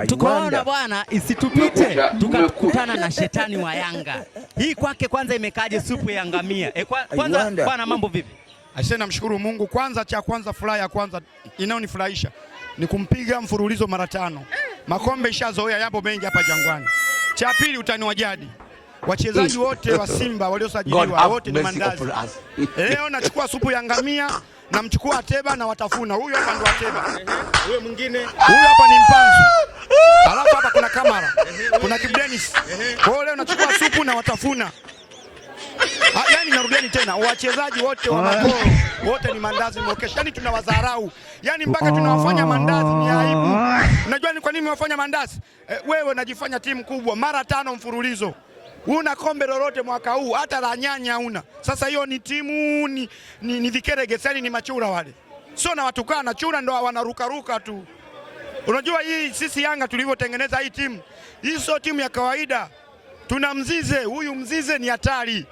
tukaona bwana isitupite tukakutana na shetani wa Yanga. Hii kwake kwanza imekaje supu ya ngamia? Kwanza bwana mambo vipi? Aisee, namshukuru Mungu kwanza, cha kwanza furaha ya kwanza inaonifurahisha ni kumpiga mfululizo mara 5. Makombe ishazoea, yapo mengi hapa Jangwani. Cha pili utani wa jadi. Wachezaji wote wa Simba waliosajiliwa wote ni mandazi. Leo nachukua supu ya ngamia, namchukua Ateba na watafuna. Huyu hapa ndo Ateba. Huyo mwingine. Huyu hapa ni Mpanzu. Alafu hapa kuna Kamara. Kuna Kibu Denis. Kwa hiyo leo nachukua supu na watafuna. Yaani narudiani tena, wachezaji wote wa magoro wote ni mandazi mokesha. Yaani tunawadharau. Yaani mpaka tunawafanya mandazi ni aibu. Unajua ni kwa nini wafanya mandazi? Wewe unajifanya timu kubwa mara 5 mfululizo. Una kombe lolote mwaka huu, hata la nyanya una. Sasa hiyo ni timu ni vikerege, yani ni machura wale. Sio na watukana, chura ndo wanarukaruka tu. Unajua hii sisi Yanga tulivyotengeneza hii timu. Hii sio timu ya kawaida. Tuna Mzize, huyu Mzize ni hatari.